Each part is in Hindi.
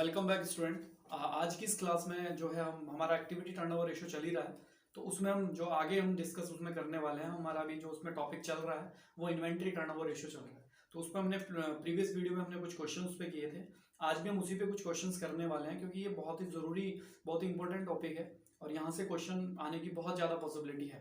Welcome back student. आज की इस क्लास में जो है हम हमारा एक्टिविटी टर्नओवर रेशियो चल ही रहा है, तो उसमें हम जो आगे हम डिस्कस उसमें करने वाले हैं। हमारा अभी जो उसमें टॉपिक चल रहा है वो इन्वेंट्री टर्नओवर रेशियो चल रहा है। तो उस पर हमने प्रीवियस वीडियो में हमने कुछ क्वेश्चन उस पर किए थे। आज भी हम उसी पे कुछ क्वेश्चंस करने वाले हैं, क्योंकि ये बहुत ही ज़रूरी, बहुत ही इंपॉर्टेंट टॉपिक है और यहाँ से क्वेश्चन आने की बहुत ज़्यादा पॉसिबिलिटी है।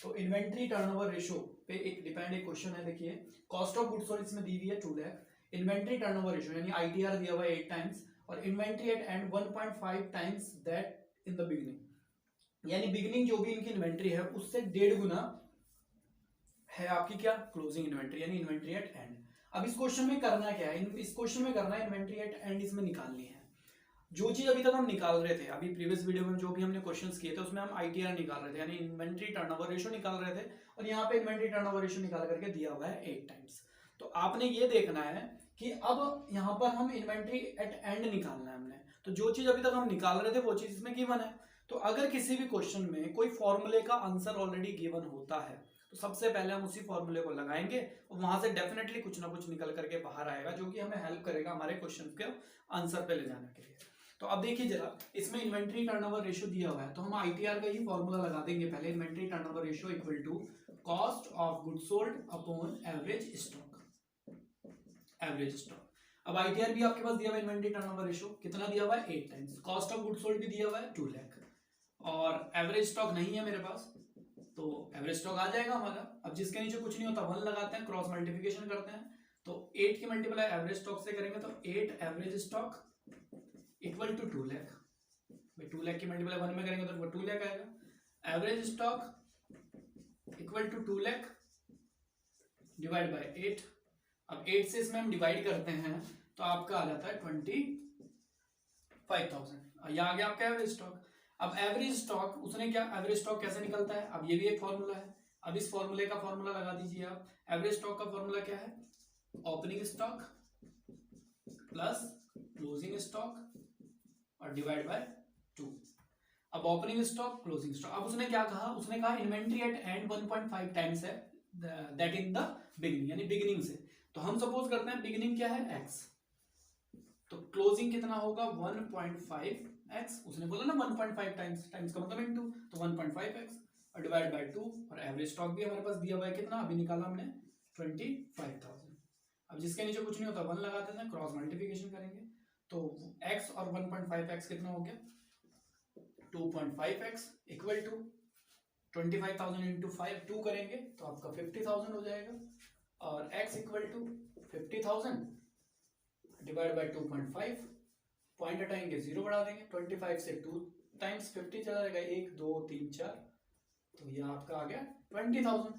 तो इन्वेंट्री टर्नओवर रेशियो पे एक क्वेश्चन है। देखिए, कॉस्ट ऑफ गुड्स सोल्ड इसमें दी हुई है 2 लाख। इन्वेंट्री टर्नओवर रेशियो यानी आईटीआर दिया हुआ है 8 टाइम्स और inventory at and 1.5 times that in the beginning, यानी बिगिनिंग जो भी इनकी इन्वेंट्री है उससे 1.5 गुना है आपकी क्या क्लोजिंग इन्वेंट्री, यानी इन्वेंट्री एट एंड। अब इस क्वेश्चन में करना क्या है, इस क्वेश्चन में करना है इन्वेंट्री एट एंड इसमें निकालनी है। जो चीज अभी तक हम निकाल रहे थे, अभी प्रीवियस वीडियो में जो भी हमने क्वेश्चंस किए थे उसमें हम आईटीआर निकाल रहे थे, यानी इन्वेंट्री टर्नओवर रेशियो निकाल रहे थे, और यहाँ पे इन्वेंट्री टर्नओवर रेशियो निकाल करके दिया हुआ है 8 टाइम्स। तो आपने ये देखना है कि अब यहाँ पर हम इन्वेंट्री एट एंड निकालना है हमने। तो जो चीज अभी तक हम निकाल रहे थे वो चीज इसमें गिवन है। तो अगर किसी भी क्वेश्चन में कोई फॉर्मूले का आंसर ऑलरेडी गिवन होता है तो सबसे पहले हम उसी फॉर्मूले को लगाएंगे और वहां से डेफिनेटली कुछ ना कुछ निकल करके बाहर आएगा, जो कि हमें हेल्प करेगा हमारे क्वेश्चन के आंसर पे ले जाने के लिए। तो अब देखिए जरा, इसमें इन्वेंट्री टर्नओवर रेशियो दिया हुआ है तो हम आईटीआर का ही फॉर्मूला लगा देंगे पहले। Inventory turnover ratio equal to cost of goods sold upon average stock. अब आईटीआर भी आपके पास दिया हुआ है, इन्वेंट्री टर्नओवर रेशियो कितना दिया हुआ है 8 times. Cost of goods sold भी दिया हुआ है 2 लाख और एवरेज स्टॉक नहीं है मेरे पास, तो एवरेज स्टॉक आ जाएगा हमारा। अब जिसके नीचे कुछ नहीं होता 1 लगाते हैं, क्रॉस मल्टीप्लिकेशन करते हैं, तो 8 की मल्टीप्लाई एवरेज स्टॉक से करेंगे तो 8 average stock equal to 2 lakh. भाई 2 लाख की मल्टीप्लाई 1 में करेंगे तो वो 2 लाख आएगा। Average stock equal to 2 lakh divide by 8। अब 8 से इसमें हम डिवाइड करते हैं तो आपका आ जाता है 25,000। यह आ गया आपका एवरेज स्टॉक। अब एवरेज स्टॉक उसने क्या, एवरेज स्टॉक कैसे निकलता है, अब ये भी एक फॉर्मूला है। अब इस फॉर्मूले का फॉर्मूला लगा दीजिए आप। एवरेज स्टॉक का फॉर्मूला क्या है, opening stock plus closing stock और डिवाइड बाय 2। अब ओपनिंग स्टॉक क्लोजिंग स्टॉक, अब उसने क्या कहा, उसने कहा इन्वेंट्री एट एंड 1.5 टाइम्स है दैट इन द बिगिनिंग, यानी बिगिनिंग से। तो हम सपोज करते हैं बिगिनिंग क्या है x, तो क्लोजिंग कितना होगा 1.5x। उसने बोला ना 1.5 टाइम्स, टाइम्स का मतलब इनटू, तो 1.5x और डिवाइड बाय 2। और एवरेज स्टॉक भी हमारे पास दिया हुआ है कितना, अभी निकाला हमने 25,000। अब जिसके नीचे कुछ नहीं होता 1 लगाते हैं, क्रॉस मल्टीप्लिकेशन करेंगे तो x और 1.5x कितना हो गया 2.5x इक्वल टू 25,000 इंटू 2 करेंगे तो आपका 50,000 हो जाएगा। और x equal to 50,000 divide by 2.5, point हटाएंगे 0 बढ़ा देंगे, 25 से 2 टाइम्स 50 चला जाएगा, 1 2 3 4, तो ये आपका आ गया 20,000।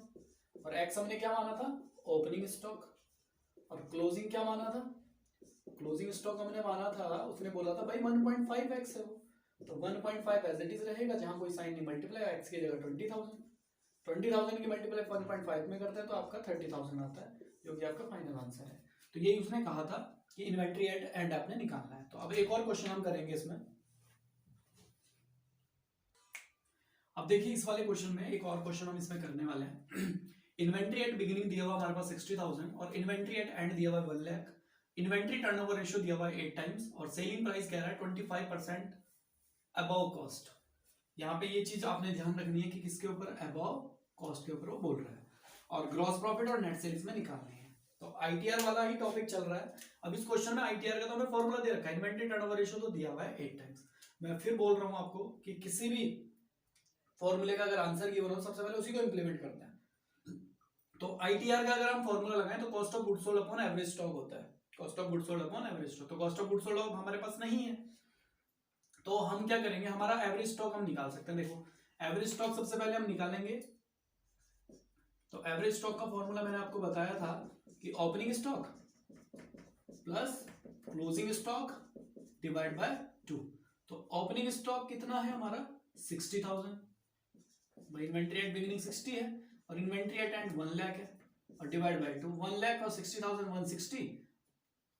और x हमने क्या माना था, ओपनिंग स्टॉक, और क्लोजिंग क्या माना था, क्लोजिंग स्टॉक हमने माना था, उसने बोला था भाई 1.5x है वो, तो 1.5 एज इट इज रहेगा, जहां कोई साइन नहीं, मल्टीप्लाई x की जगह 20,000 की मल्टीप्लाई 1.5 में करते हैं तो आपका 30,000 आता है, जो कि आपका फाइनल आंसर है। तो यही उसने कहा था कि इन्वेंट्री एट एंड आपने निकालना है। तो अब एक और क्वेश्चन हम करेंगे इसमें। अब देखिए इस वाले क्वेश्चन में एक और क्वेश्चन हम इसमें करने वाले हैं। इन्वेंट्री एट बिगिनिंग दिया हुआ हमारे पास 60,000 और इन्वेंट्री एट एंड दिया हुआ 1 लाख। इन्वेंट्री टर्नओवर रेशियो दिया हुआ है 8 टाइम्स और सेलिंग प्राइस कह रहा है 25% अबव कॉस्ट। यहाँ पे ये चीज आपने ध्यान रखनी है कि किसके ऊपर, अबव कॉस्ट के ऊपर वो बोल रहा है। और ग्रॉस प्रॉफिट और नेट सेल्स में निकालने हैं। तो आईटीआर वाला ही टॉपिक चल रहा है। अब इस क्वेश्चन में आईटीआर का तो हमें फॉर्मूला दे रखा है, इन्वेंट्री टर्नओवर रेशियो तो दिया हुआ है 8 टाइम्स। मैं फिर बोल रहा हूं आपको कि किसी भी फॉर्मूले का अगर आंसर गिवन हो सबसे पहले उसी को इंप्लीमेंट करते हैं। तो आईटीआर का अगर हम फॉर्मूला लगाएं तो cost of goods sold upon average stock होता है, cost of goods sold upon average stock. तो कॉस्ट ऑफ गुड्स सोल्ड हमारे पास नहीं है, तो हम क्या करेंगे, हमारा एवरेज स्टॉक हम निकाल सकते हैं। देखो एवरेज स्टॉक सबसे पहले हम निकालेंगे, तो एवरेज स्टॉक का फॉर्मूला मैंने आपको बताया था कि opening stock plus closing stock divide by 2। तो ओपनिंग स्टॉक कितना है हमारा 60,000, भाई इन्वेंट्री एट बिगिनिंग 60 है और इन्वेंट्री एट एंड 1 लाख है, और डिवाइड बाय 2, 1 लाख और 60,000 160,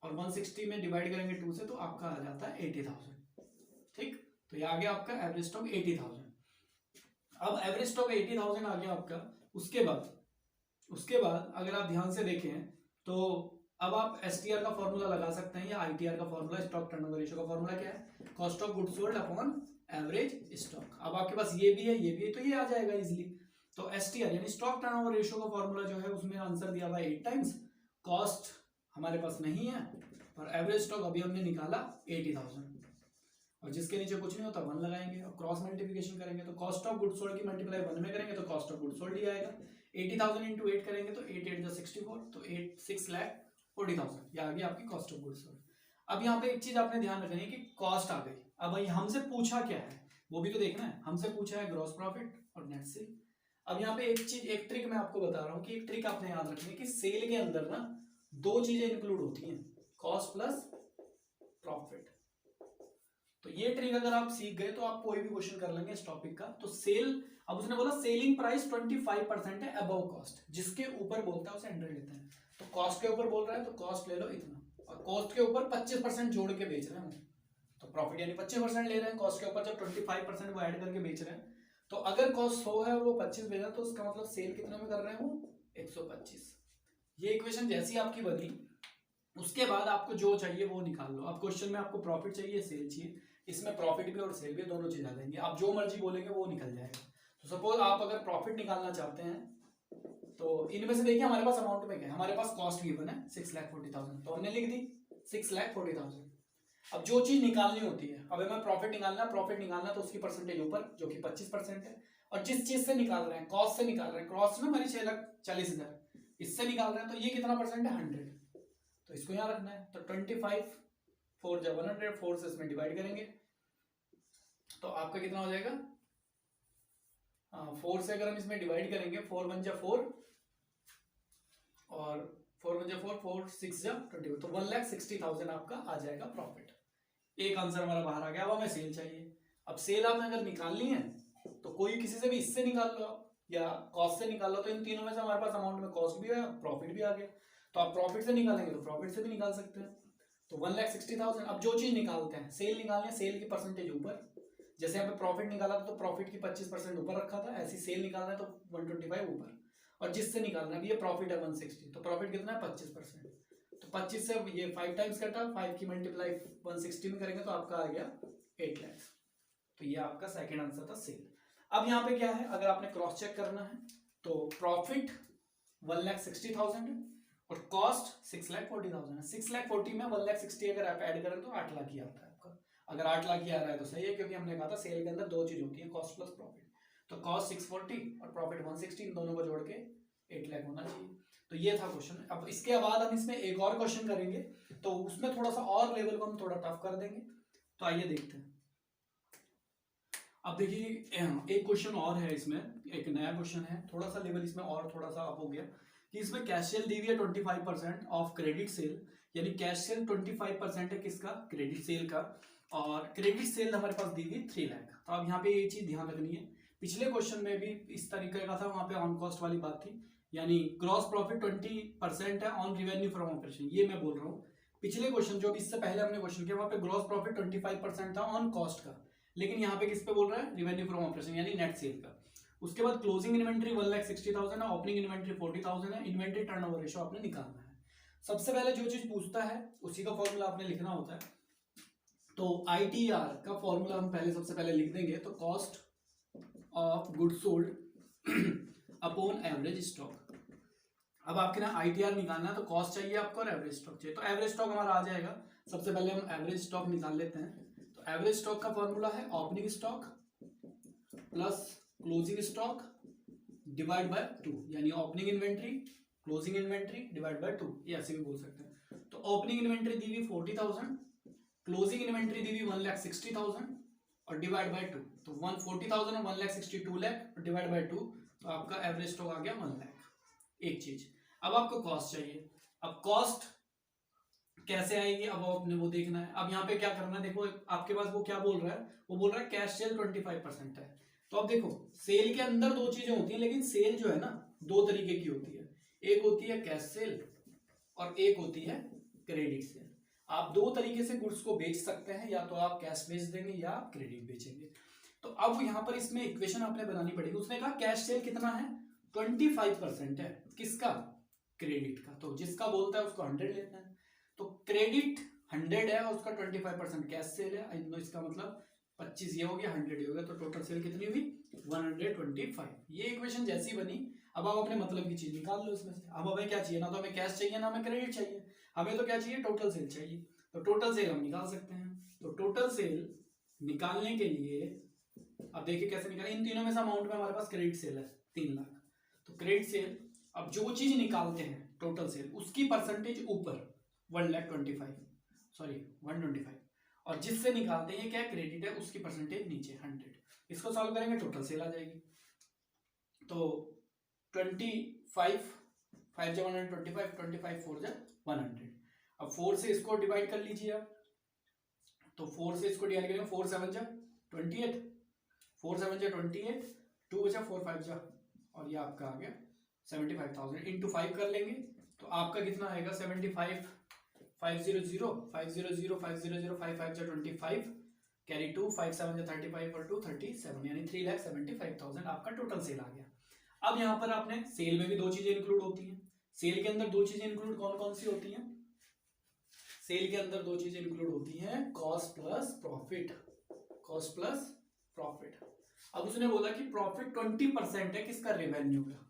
और 160 में डिवाइड करेंगे 2 से तो आपका आ जाता है 80,000। ठीक, तो ये आ गया आपका एवरेज स्टॉक 80,000। अब एवरेज स्टॉक 80,000 आ गया आपका। उसके बाद अगर आप ध्यान से देखें तो अब आप एसटीआर का फॉर्मूला लगा सकते हैं या आईटीआर का फॉर्मूला, स्टॉक टर्नओवर रेशियो का फॉर्मूला क्या है, cost of goods sold upon average stock. अब आपके पास ये भी है ये भी है, तो ये आ जाएगा इजीली। तो एसटीआर यानी स्टॉक टर्नओवर रेशियो का फॉर्मूला जो है उसमें आंसर दिया हुआ है 8 टाइम्स, कॉस्ट हमारे पास नहीं है और एवरेज स्टॉक अभी हमने निकाला 80,000, और जिसके नीचे कुछ नहीं होता 1 लगाएंगे और क्रॉस मल्टीप्लिकेशन करेंगे तो कॉस्ट ऑफ गुड्स सोल्ड की मल्टीप्लाई 1 में करेंगे तो कॉस्ट ऑफ गुड्स सोल्ड ही आएगा। 80,000 इंटू 8 करेंगे तो 8 8 64, तो 6,40,000 ये आ गई आपकी कॉस्ट ऑफ गुड्स सोल्ड। अब यहाँ पे एक चीज आपने ध्यान रखनी है कि कॉस्ट आ गई, अब भाई हमसे पूछा क्या है वो भी तो देखना है, हमसे पूछा है ग्रॉस प्रॉफिट और नेट सेल। अब यहाँ पे एक चीज, एक ट्रिक मैं आपको बता रहा हूँ कि एक ट्रिक आपने याद रखनी है कि सेल के अंदर ना 2 चीजें इंक्लूड होती हैं, कॉस्ट प्लस प्रॉफिट। तो ये ट्रिक अगर आप सीख गए तो आप कोई भी क्वेश्चन कर लेंगे इस टॉपिक का। तो सेल, अब उसने बोला सेलिंग प्राइस 25% है अबव कॉस्ट, जिसके ऊपर बोलता है उसे 100 लेते हैं। तो कॉस्ट के ऊपर बोल रहा है तो कॉस्ट ले लो इतना, और कॉस्ट के ऊपर 25% जोड़ के बेच रहे हैं तो प्रॉफिट यानी 25% ले रहे हैं, कॉस्ट के ऊपर जब 25% वो ऐड करके बेच रहे हैं। तो अगर कॉस्ट 100 है और वो 25 बेच रहा है तो उसका मतलब सेल कितने में कर रहे हैं वो 125। ये इक्वेशन जैसी आपकी बनी उसके बाद आपको जो चाहिए वो निकाल लो। अब क्वेश्चन में आपको प्रॉफिट चाहिए सेल चाहिए, इसमें प्रॉफिट भी और सेल भी दोनों चीज आ जाएंगे, आप जो मर्जी बोलेंगे वो निकल जाएगा। तो सपोज आप अगर प्रॉफिट निकालना चाहते हैं तो इनमें से देखिए हमारे पास अमाउंट में क्या है, हमारे पास कॉस्ट गिवन है 6,40,000 तो हमने लिख दी 6,40,000। अब जो चीज निकालनी होती है, अब हमें प्रॉफिट निकालना तो उसकी परसेंटेज ऊपर जो कि 25% है, और जिस चीज से निकाल रहे हैं कॉस्ट से निकाल रहे हैं, कॉस्ट ना हमारी 6,40,000 इससे निकाल रहे हैं तो ये कितना परसेंट है 100, तो इसको यहाँ रखना है। तो 25 4 जब 100 4 से इसमें डिवाइड करेंगे तो आपका कितना हो जाएगा, 4 से अगर हम इसमें डिवाइड करेंगे 4 1 जा 4 और 4 1 जा 4 4 6 जा 20, तो 1,60,000 आपका आ जाएगा प्रॉफिट। एक आंसर हमारा बाहर आ गया। अब हमें सेल चाहिए, अब सेल आपने अगर निकालनी है तो कोई किसी से भी इससे निकाल लो या कॉस्ट से निकाल लो, तो इन तीनों में से हमारे पास अमाउंट में कॉस्ट भी है प्रॉफिट भी आ गया, तो आप प्रॉफिट से निकालेंगे तो प्रॉफिट से भी निकाल सकते हैं। तो 1,60,000। अब जो चीज निकालते हैं, सेल निकालने, सेल की परसेंटेज ऊपर, जैसे यहाँ पे प्रॉफिट निकाला था तो प्रॉफिट की 25% ऊपर रखा था, ऐसी सेल निकालना है तो 125 ऊपर, और जिससे निकालना है ये प्रॉफिट है 160, तो प्रॉफिट कितना है 25%, तो 25 से ये 5 टाइम्स कटा, 5 की मल्टीप्लाई 160 में करेंगे तो आपका आ गया 8 लाख। तो ये आपका सेकंड आंसर था सेल। अब यहाँ पे क्या है, अगर आपने क्रॉस चेक करना है तो प्रॉफिट 1,60,000 है और कॉस्ट 6,40,000 है। 6,40,000 में 1,60,000 अगर आप ऐड करें तो 8 लाख ही आता है आपका। अगर 8 लाख ही आ रहा है तो सही है, क्योंकि हमने कहा था सेल के अंदर 2 चीज होती है, कॉस्ट प्लस प्रॉफिट। तो कॉस्ट 640 और प्रॉफिट 160, इन दोनों को जोड़ के 8 लाख होना चाहिए। तो ये था क्वेश्चन। अब इसके बाद हम इसमें एक और क्वेश्चन करेंगे तो उसमें थोड़ा सा और लेवल को हम थोड़ा टफ कर देंगे। तो आइए देखते हैं। अब देखिए एक क्वेश्चन और है इसमें, एक नया क्वेश्चन है, थोड़ा सा लेवल इसमें और थोड़ा सा अप हो गया कि इसमें कैश सेल दी हुई है 25% ऑफ क्रेडिट सेल, यानी कैश सेल 25% है किसका, क्रेडिट सेल का, और क्रेडिट सेल हमारे पास दी हुई 3 लाख। तो अब यहाँ पे ये चीज ध्यान रखनी है, पिछले क्वेश्चन में भी इस तरीके का था, वहां पे ऑन कॉस्ट वाली बात थी, यानी ग्रॉस प्रॉफिट 20% है ऑन रिवेन्यू फ्रॉम ऑपरेशन, ये मैं बोल रहा हूँ। पिछले क्वेश्चन जो इससे पहले हमने क्वेश्चन किया वहां पे ग्रॉस प्रॉफिट 25% था ऑन कॉस्ट का, लेकिन यहाँ पे किस पे बोल रहा है, रिवेन्यू फ्रॉम ऑपरेशन यानी नेट सेल का। उसके बाद क्लोजिंग इन्वेंट्री 1,60,000 है, ओपनिंग इन्वेंट्री 40,000 है, इन्वेंट्री टर्नओवर रेशियो आपने निकालना है। सबसे पहले जो चीज पूछता है उसी का फॉर्मूला आपने लिखना होता है। तो आईटीआर का फॉर्मूला हम पहले सबसे पहले लिख देंगे, तो cost of goods sold upon average stock. अब आपके ना आईटीआर निकालना है तो कॉस्ट चाहिए आपको और एवरेज स्टॉक चाहिए। तो एवरेज स्टॉक हमारा आ जाएगा, सबसे पहले हम एवरेज स्टॉक निकाल लेते हैं। तो एवरेज स्टॉक का फॉर्मूला है opening stock plus closing stock divide by 2, यानी opening inventory closing inventory divide by 2, ये ऐसे भी बोल सकते हैं। तो ओपनिंग इन्वेंट्री दी हुई 40,000, क्लोजिंग इन्वेंट्री दी हुई 1,60,000 और डिवाइड बाय 2, तो 140,000 और 1,60,000 2 लाख डिवाइड बाय 2, तो आपका एवरेज स्टॉक आ गया 1 लाख। एक चीज, अब आपको कॉस्ट चाहिए। अब कॉस्ट कैसे आएगी, अब आपने वो देखना है। अब यहाँ पे क्या करना है, देखो आपके पास वो क्या बोल रहा है, वो बोल रहा है कैश सेल 25% है। तो अब देखो सेल के अंदर 2 चीजें होती है, लेकिन सेल जो है ना 2 तरीके की होती है, एक होती है कैश सेल और एक होती है क्रेडिट सेल। आप 2 तरीके से गुड्स को बेच सकते हैं, या तो आप कैश बेच देंगे या आप क्रेडिट बेचेंगे। तो अब यहाँ पर इसमें इक्वेशन आपने बनानी पड़ेगी। उसने कहा कैश सेल कितना है 25% है, किसका, क्रेडिट का। तो जिसका बोलता है उसको 100 लेना है। तो क्रेडिट 100 है और उसका 25% कैश सेल है, इसका मतलब 25 ये हो गया, 100 ये हो गया, तो टोटल सेल कितनी हुई 125। ये इक्वेशन जैसी बनी, अब आप अपने मतलब की चीज निकाल लो इसमें से। अब हमें क्या चाहिए, ना तो हमें कैश चाहिए ना हमें क्रेडिट चाहिए, हमें तो क्या चाहिए, टोटल सेल चाहिए। तो टोटल सेल हम निकाल सकते हैं। तो टोटल सेल निकालने के लिए अब देखिए कैसे निकालें, इन तीनों में से अमाउंट में हमारे पास क्रेडिट सेल है 3 लाख। तो क्रेडिट सेल, अब जो चीज निकालते हैं टोटल सेल उसकी परसेंटेज ऊपर 125, और जिससे निकालते हैं ये क्या क्रेडिट है उसकी परसेंटेज नीचे 100। इसको सॉल्व करेंगे टोटल सेल आ जाएगी। तो 25 5 जा 125, 25 4 जा 100। अब 4 से इसको डिवाइड कर लीजिए आप, तो 4 से इसको डिवाइड करेंगे, 4 7 जा 28, 4 7 जा 28, 2 बचा 4 5 जा, और ये आपका आ गया 75,000 इंटू 5 कर लेंगे तो आपका कितना आएगा 75 500 500 500 5 5 जा 25, कैरी 2 5 7 जा 35 और 2 37, यानी 3,75,000 आपका टोटल सेल आ गया। अब यहाँ पर आपने सेल में भी दो चीजें इंक्लूड होती हैं। सेल के अंदर दो चीजें इंक्लूड कौन कौन सी होती हैं, सेल के अंदर दो चीजें इंक्लूड होती हैं, cost plus profit, cost plus profit. अब उसने बोला कि प्रॉफिट 20% है किसका, रेवेन्यू का।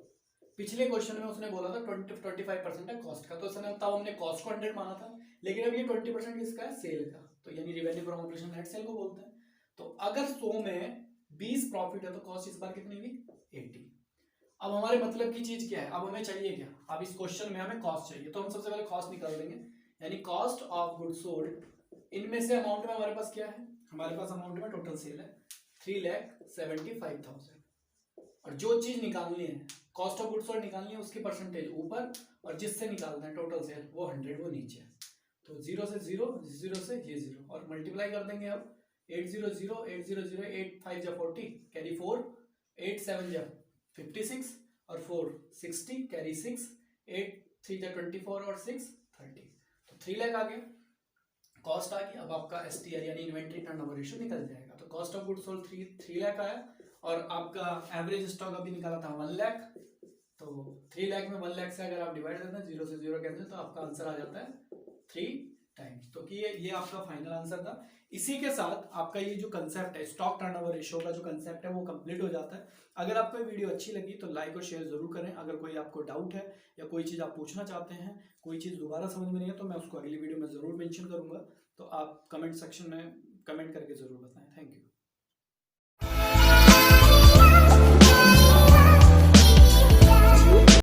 पिछले क्वेश्चन में उसने बोला था 25% है कॉस्ट का, तो तब हमने कॉस्ट को 100 माना था, लेकिन अब ये 20% किसका है, सेल का, तो यानी revenue from operation net cell को बोलते हैं। तो अगर 100 में 20 प्रॉफिट है तो कॉस्ट इस बार कितनी हुई 80। अब हमारे मतलब की चीज क्या है, अब हमें चाहिए क्या, अब इस क्वेश्चन में हमें कॉस्ट चाहिए, तो हम सबसे पहले कॉस्ट निकाल देंगे, यानी कॉस्ट ऑफ गुड्स सोल्ड। इनमें से अमाउंट में हमारे पास क्या है, हमारे पास अमाउंट में टोटल सेल है 3,75,000, और जो चीज निकालनी है कॉस्ट ऑफ गुड्स सोल्ड निकालनी है उसकी परसेंटेज ऊपर, और जिससे निकालना है टोटल सेल वो 100 वो नीचे। तो 0 से 0, 0 से ये 0, और मल्टीप्लाई कर देंगे अब 800 800 8 5 जा 40, कैरी 4 8 7 जा 56 और 4 60, कैरी 6 8 3 जा 24 और 6 30, तो 3 लाख आ गया, कॉस्ट आ गई। अब आपका एसटीआर यानी इन्वेंट्री टर्नओवर रेशियो निकल जाएगा। तो cost of goods sold 3 lakh आया, और आपका एवरेज स्टॉक अभी निकाला था 1 लाख, तो 3 लाख में 1 लाख से अगर आप डिवाइड करते हैं 0 से 0 कैंसिल, तो आपका आंसर आ जाता है 3 टाइम्स। तो कि ये आपका फाइनल आंसर था। इसी के साथ आपका ये जो कंसेप्ट है स्टॉक टर्नओवर रेशियो का जो कंसेप्ट है वो कंप्लीट हो जाता है। अगर आपको ये वीडियो अच्छी लगी तो लाइक और शेयर जरूर करें। अगर कोई आपको डाउट है या कोई चीज़ आप पूछना चाहते हैं, कोई चीज़ दोबारा समझ में नहीं है, तो मैं उसको अगली वीडियो में ज़रूर मेंशन करूंगा, तो आप कमेंट सेक्शन में कमेंट करके ज़रूर बताएं। Thank you.